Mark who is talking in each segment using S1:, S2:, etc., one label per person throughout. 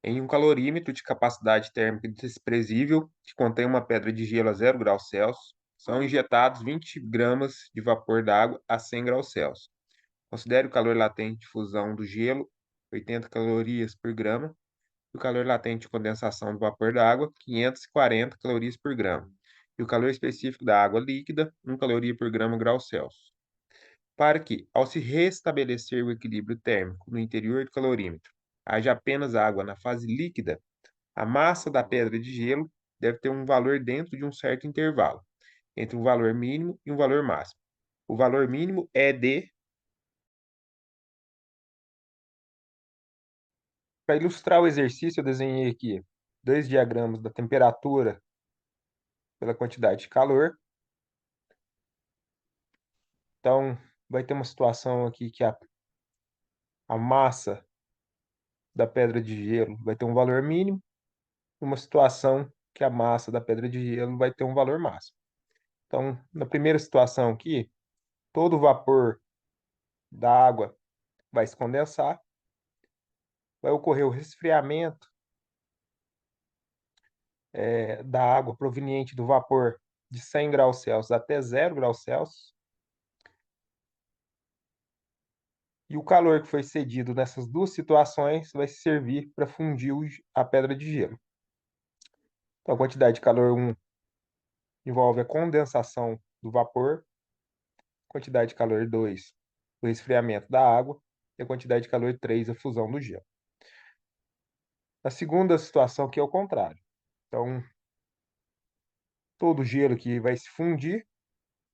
S1: Em um calorímetro de capacidade térmica desprezível, que contém uma pedra de gelo a 0 graus Celsius, são injetados 20 gramas de vapor d'água a 100 graus Celsius. Considere o calor latente de fusão do gelo, 80 calorias por grama, e o calor latente de condensação do vapor d'água, 540 calorias por grama, e o calor específico da água líquida, 1 caloria por grama grau Celsius. Para que, ao se restabelecer o equilíbrio térmico no interior do calorímetro, haja apenas água na fase líquida, a massa da pedra de gelo deve ter um valor dentro de um certo intervalo, entre um valor mínimo e um valor máximo. O valor mínimo é de. Para ilustrar o exercício, eu desenhei aqui dois diagramas da temperatura pela quantidade de calor. Então, vai ter uma situação aqui que a massa da pedra de gelo vai ter um valor mínimo, e uma situação que a massa da pedra de gelo vai ter um valor máximo. Então, na primeira situação aqui, todo o vapor da água vai se condensar, vai ocorrer o resfriamento da água proveniente do vapor de 100 graus Celsius até 0 graus Celsius, e o calor que foi cedido nessas duas situações vai servir para fundir a pedra de gelo. Então, a quantidade de calor 1 envolve a condensação do vapor, a quantidade de calor 2, o resfriamento da água, e a quantidade de calor 3, a fusão do gelo. A segunda situação que é o contrário. Então, todo o gelo que vai se fundir,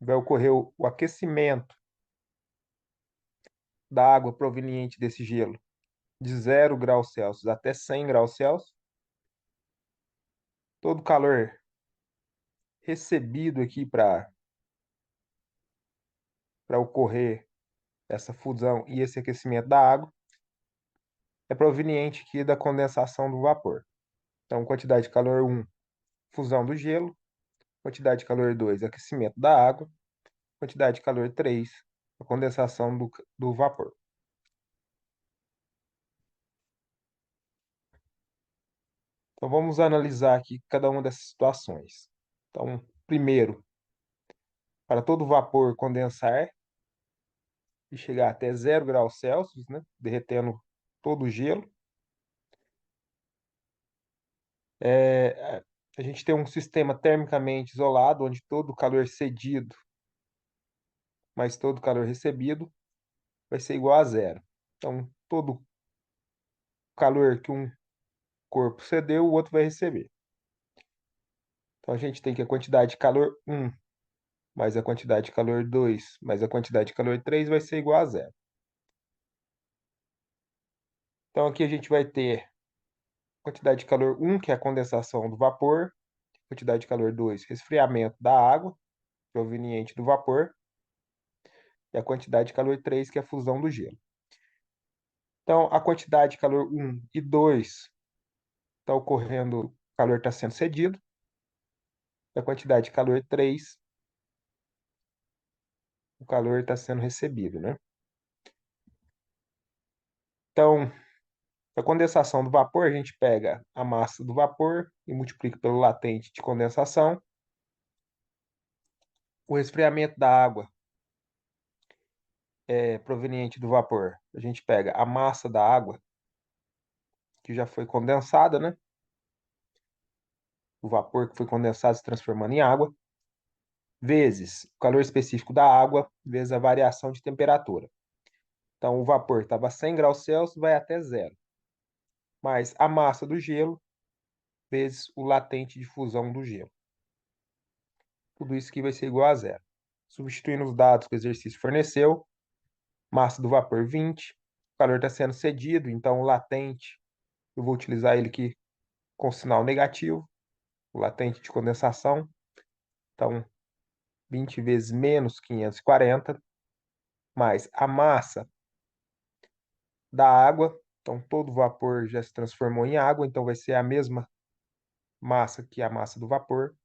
S1: vai ocorrer o aquecimento da água proveniente desse gelo de 0 graus Celsius até 100 graus Celsius. Todo o calor recebido aqui para ocorrer essa fusão e esse aquecimento da água é proveniente aqui da condensação do vapor. Então, quantidade de calor 1, fusão do gelo, quantidade de calor 2, aquecimento da água, quantidade de calor 3, a condensação do vapor. Então, vamos analisar aqui cada uma dessas situações. Então, primeiro, para todo vapor condensar e chegar até 0 graus Celsius, né, derretendo todo o gelo, a gente tem um sistema termicamente isolado, onde todo o calor cedido mais todo o calor recebido vai ser igual a zero. Então, todo o calor que um corpo cedeu, o outro vai receber. Então, a gente tem que a quantidade de calor 1 mais a quantidade de calor 2 mais a quantidade de calor 3 vai ser igual a zero. Então, aqui a gente vai ter quantidade de calor 1, que é a condensação do vapor, quantidade de calor 2, resfriamento da água proveniente do vapor, e a quantidade de calor 3, que é a fusão do gelo. Então, a quantidade de calor 1 e 2 está ocorrendo, o calor está sendo cedido, e a quantidade de calor 3, o calor está sendo recebido, né? Então, a condensação do vapor, a gente pega a massa do vapor e multiplica pelo latente de condensação. O resfriamento da água proveniente do vapor, a gente pega a massa da água que já foi condensada, né? O vapor que foi condensado se transformando em água, vezes o calor específico da água, vezes a variação de temperatura. Então, o vapor estava a 100 graus Celsius, vai até zero. Mais a massa do gelo, vezes o latente de fusão do gelo. Tudo isso aqui vai ser igual a zero. Substituindo os dados que o exercício forneceu, massa do vapor 20, o calor está sendo cedido, então o latente, eu vou utilizar ele aqui com sinal negativo, o latente de condensação. Então, 20 vezes menos 540, mais a massa da água. Então, todo o vapor já se transformou em água, então vai ser a mesma massa que a massa do vapor,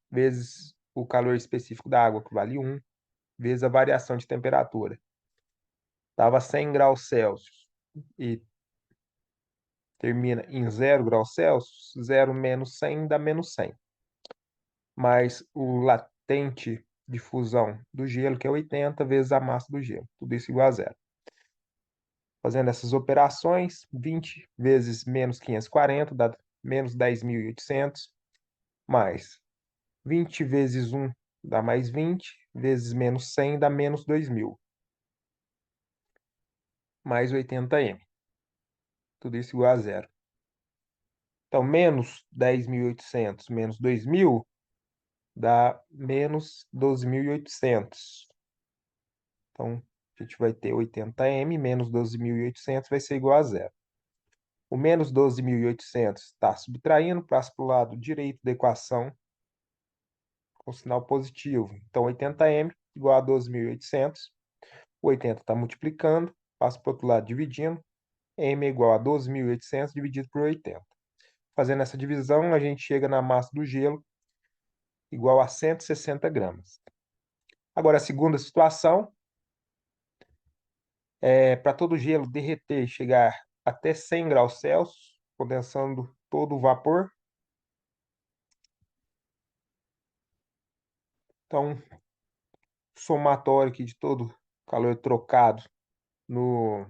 S1: vezes o calor específico da água, que vale 1, vezes a variação de temperatura. Estava 100 graus Celsius e termina em 0 graus Celsius, 0 menos 100 dá menos 100. Mais o latente de fusão do gelo, que é 80, vezes a massa do gelo. Tudo isso igual a 0. Fazendo essas operações, 20 vezes menos 540 dá menos 10.800, mais 20 vezes 1 dá mais 20, vezes menos 100 dá menos 2.000, mais 80 m. Tudo isso igual a 0. Então, menos 10.800 menos 2.000 dá menos 12.800. Então, a gente vai ter 80 m menos 12.800 vai ser igual a 0. O menos 12.800 está subtraindo, passa para o lado direito da equação com sinal positivo. Então, 80 m igual a 12.800. O 80 está multiplicando, passa para o outro lado dividindo. M é igual a 12.800 dividido por 80. Fazendo essa divisão, a gente chega na massa do gelo igual a 160 gramas. Agora, a segunda situação é para todo o gelo derreter e chegar até 100 graus Celsius, condensando todo o vapor. Então, somatório aqui de todo calor trocado no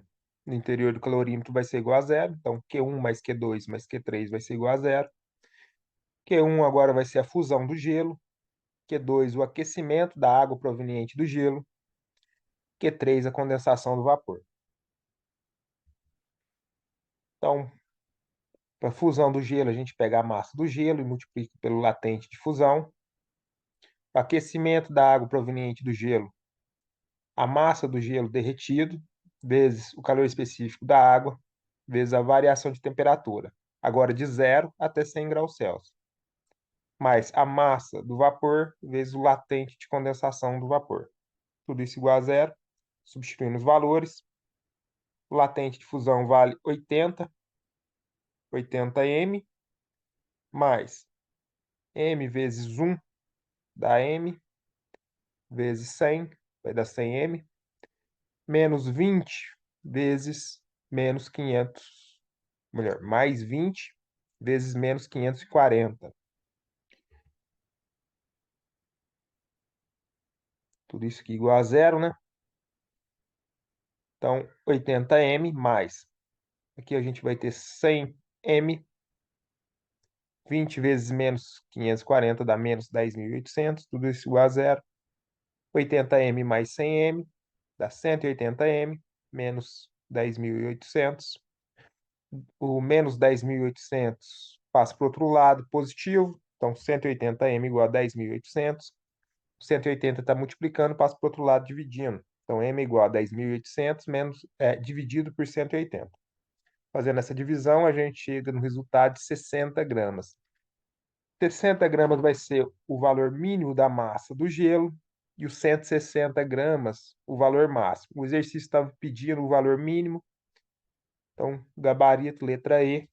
S1: interior do calorímetro vai ser igual a 0. Então, Q1 mais Q2 mais Q3 vai ser igual a 0. Q1 agora vai ser a fusão do gelo. Q2, o aquecimento da água proveniente do gelo. Q3, a condensação do vapor. Então, para a fusão do gelo, a gente pega a massa do gelo e multiplica pelo latente de fusão. O aquecimento da água proveniente do gelo, a massa do gelo derretido, vezes o calor específico da água, vezes a variação de temperatura, agora de 0 até 100 graus Celsius, mais a massa do vapor, vezes o latente de condensação do vapor. Tudo isso igual a 0, substituindo os valores. O latente de fusão vale 80 m, mais m vezes 1 dá m, vezes 100, vai dar 100 m, menos 20 vezes menos 500, melhor, mais 20 vezes menos 540. Tudo isso aqui igual a 0, né? Então, 80 m mais, aqui a gente vai ter 100 m, 20 vezes menos 540 dá menos 10.800, tudo isso igual a 0. 80 m mais 100 m dá 180 m, menos 10.800. O menos 10.800 passa para o outro lado, positivo. Então, 180 m igual a 10.800. 180 está multiplicando, passa para o outro lado, dividindo. Então, m igual a 10.800 menos, dividido por 180. Fazendo essa divisão, a gente chega no resultado de 60 gramas. 60 gramas vai ser o valor mínimo da massa do gelo e os 160 gramas o valor máximo. O exercício estava pedindo o valor mínimo. Então, gabarito, letra E,